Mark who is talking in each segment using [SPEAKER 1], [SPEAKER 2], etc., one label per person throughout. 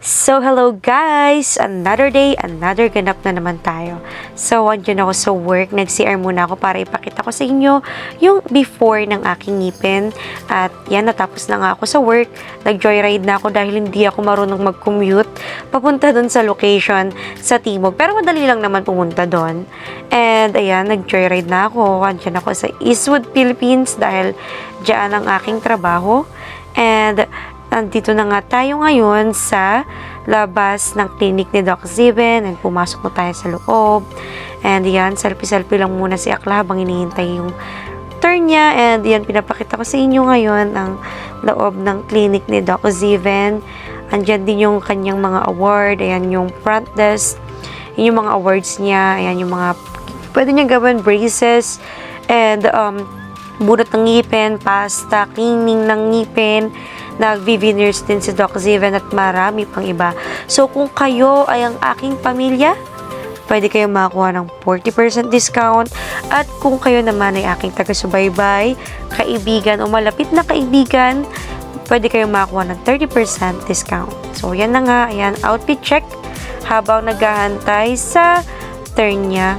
[SPEAKER 1] So, hello guys! Another day, another ganap na naman tayo. So, andyan ako sa work. Nag-CR muna ako para ipakita ko sa inyo yung before ng aking ngipin. At yan, natapos na nga ako sa work. Nag-joyride na ako dahil hindi ako marunong mag-commute papunta dun sa location sa Timog. Pero madali lang naman pumunta dun. And ayan, nag-joyride na ako. Andyan ako sa Eastwood, Philippines dahil dyan ang aking trabaho. And nandito na nga tayo ngayon sa labas ng clinic ni Doc Ziven and pumasok na tayo sa loob. And yan, selfie-selfie lang muna si Akla habang hinihintay yung turn niya. And yan, pinapakita ko sa inyo ngayon ang loob ng clinic ni Doc Ziven. Andyan din yung kanyang mga award. Ayan yung front desk. Yan yung mga awards niya. Ayan yung mga pwede niya gawin, braces and bunot ng ngipin, pasta, cleaning ng ngipin. Nag-veneers din si Doc Ziven at marami pang iba. So, kung kayo ay ang aking pamilya, pwede kayong makakuha ng 40% discount. At kung kayo naman ay aking taga-subaybay, kaibigan o malapit na kaibigan, pwede kayong makakuha ng 30% discount. So, yan na nga. Ayan, outfit check habang naghahantay sa turn niya.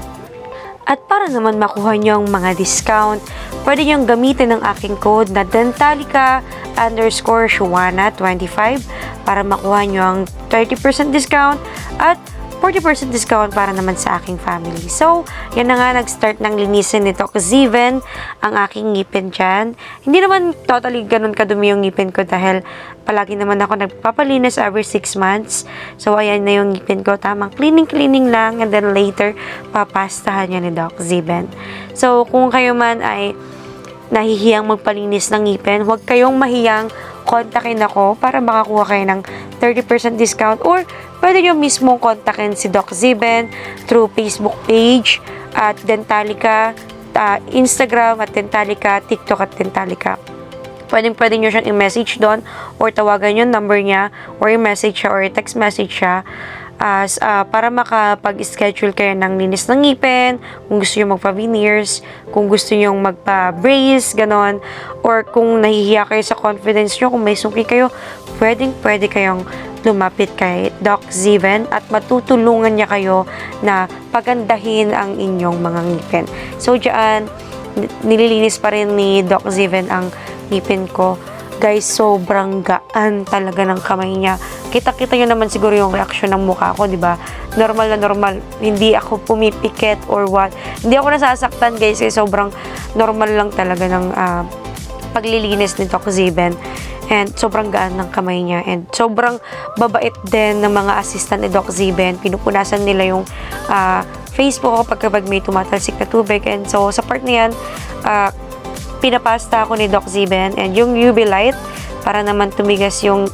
[SPEAKER 1] At para naman makuha nyo ang mga discount, pwede nyo gamitin ang aking code na Dentalica_Shuana25 para makuha nyo ang 30% discount at 40% discount para naman sa aking family. So, yan na nga, nag-start ng linisin ni Doc Ziven ang aking ngipin dyan. Hindi naman totally ganun kadumi yung ngipin ko dahil palagi naman ako nagpapalinis every 6 months. So, ayan na yung ngipin ko. Tamang cleaning lang and then later, papastahan niya ni Doc Ziven. So, kung kayo man ay nahihiyang magpalinis ng ngipin, huwag kayong mahiyang kontakin ako para makakuha kayo ng 30% discount or pwede nyo mismong kontakin si Doc Ziven through Facebook page at Dentalica, Instagram at Dentalica, TikTok at Dentalica. Pwede nyo siyang i-message doon or tawagan yung number niya or i-message siya or i-text message siya as para makapag-schedule kayo ng linis ng ngipin, kung gusto nyo magpa-veneers, kung gusto nyo magpa-brace, ganon, or kung nahihiya kayo sa confidence nyo, kung may sungki kayo, pwede kayong lumapit kay Doc Ziven at matutulungan niya kayo na pagandahin ang inyong mga ngipin. So, dyan, nililinis pa rin ni Doc Ziven ang ngipin ko. Guys, sobrang gaan talaga ng kamay niya. Kita-kita nyo naman siguro yung reaction ng mukha ko, di ba? Normal na normal. Hindi ako pumipikit or what. Hindi ako nasasaktan, guys. Kasi sobrang normal lang talaga ng paglilinis ni Doc Ziven. And sobrang gaan ng kamay niya. And sobrang babait din ng mga assistant ni Doc Ziven. Pinupunasan nila yung face ko kapag may tumatalsik na tubig. And so, sa part na yan, pinapasta ako ni Doc Ziven and yung UV light para naman tumigas yung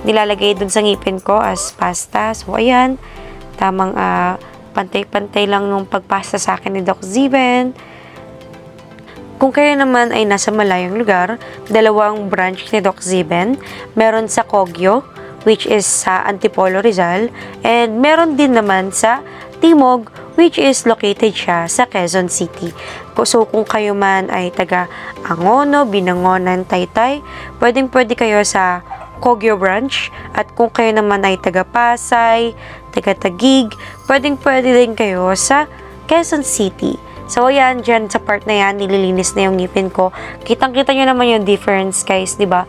[SPEAKER 1] nilalagay dun sa ngipin ko as pasta. So, ayan. Tamang pantay-pantay lang nung pagpasta sa akin ni Doc Ziven. Kung kayo naman ay nasa malayong lugar, dalawang branch ni Doc Ziven. Meron sa Kogyo, which is sa Antipolo, Rizal. And meron din naman sa Timog, which is located siya sa Quezon City. So, kung kayo man ay taga Angono, Binangonan, Taytay, pwede kayo sa Kogyo branch. At kung kayo naman ay taga Pasay, taga Taguig, pwede din kayo sa Quezon City. So, ayan, dyan sa part na yan, nililinis na yung ngipin ko. Kitang-kita nyo naman yung difference, guys, di ba?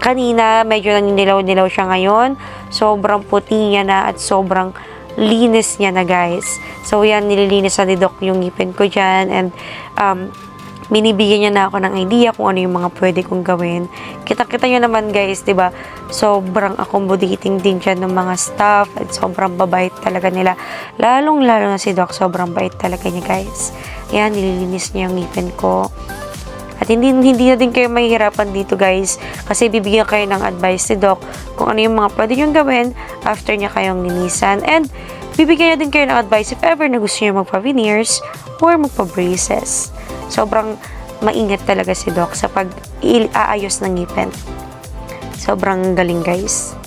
[SPEAKER 1] Kanina, medyo naninilaw-nilaw siya ngayon. Sobrang puti niya na at sobrang linis niya na, guys. So, yan, nililinis na ni Doc yung ngipin ko dyan. And, binibigyan niya na ako ng idea kung ano yung mga pwede kong gawin. Kita-kita nyo naman, guys, diba? Sobrang accommodating din dyan ng mga staff. At sobrang babait talaga nila. Lalong-lalo na si Doc, sobrang bait talaga niya, guys. Yan, nililinis niya yung ngipin ko. At hindi na din kayo mahihirapan dito, guys. Kasi bibigyan kayo ng advice si Doc kung ano yung mga pwede nyo gawin after niya kayong linisan. And bibigyan niya din kayo ng advice if ever na gusto nyo magpa-veneers or magpa-braces. Sobrang maingat talaga si Doc sa pag-aayos ng ngipin. Sobrang galing, guys.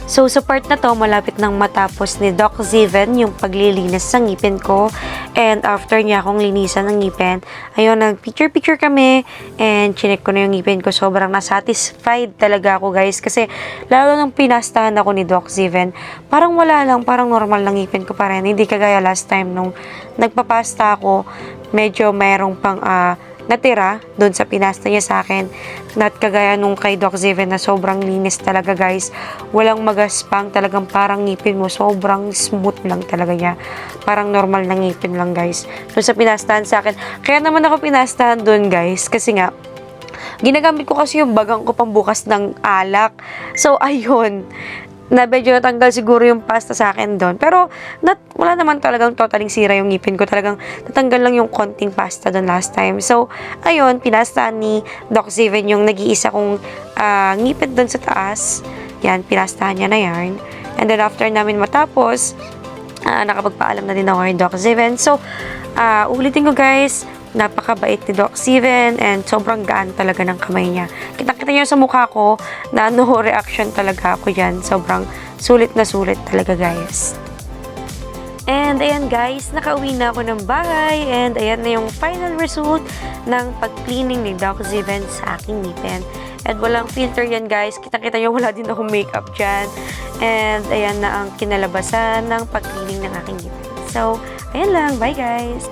[SPEAKER 1] So, sa part na to, malapit nang matapos ni Doc Ziven yung paglilinis sa ngipin ko. And after niya akong linisan ng ngipin, ayun, nag-picture-picture kami and chinek ko na yung ngipin ko. Sobrang nasatisfied talaga ako, guys. Kasi, lalo nang pinastahan ako ni Doc Ziven, parang wala lang, parang normal lang ngipin ko pa rin. Hindi kagaya last time nung nagpapasta ako, medyo mayroong pang natira doon sa pinasta niya sa akin. Not kagaya nung kay Doc Ziven na sobrang linis talaga, guys. Walang magaspang, talagang parang ngipin mo. Sobrang smooth lang talaga niya. Parang normal na ngipin lang, guys. Doon sa pinastahan sa akin. Kaya naman ako pinastahan doon, guys. Kasi nga, ginagamit ko kasi yung bagang ko pambukas ng alak. So, ayun. Na medyo natanggal siguro yung pasta sa akin doon. Pero, wala naman talagang totaling sira yung ngipin ko. Talagang natanggal lang yung konting pasta doon last time. So, ayun, pinasta ni Doc Ziven yung nag-iisa kong ngipin doon sa taas. Yan, pinastahan niya na yan. And then, after namin matapos, nakapagpaalam na din ako kay Doc Ziven. So, ulitin ko, guys, napakabait ni Doc Ziven and sobrang gaan talaga ng kamay niya. Kita-kita niyo sa mukha ko na no reaction talaga ako yan. Sobrang sulit na sulit talaga, guys. And ayan, guys, nakauwi na ako ng bahay and ayan na yung final result ng pag-cleaning ni Doc Ziven sa aking ngipin. And walang filter yan, guys. Kita-kita nyo, wala din akong makeup dyan. And ayan na ang kinalabasan ng pag-cleaning ng aking ngipin. So, ayan lang. Bye, guys!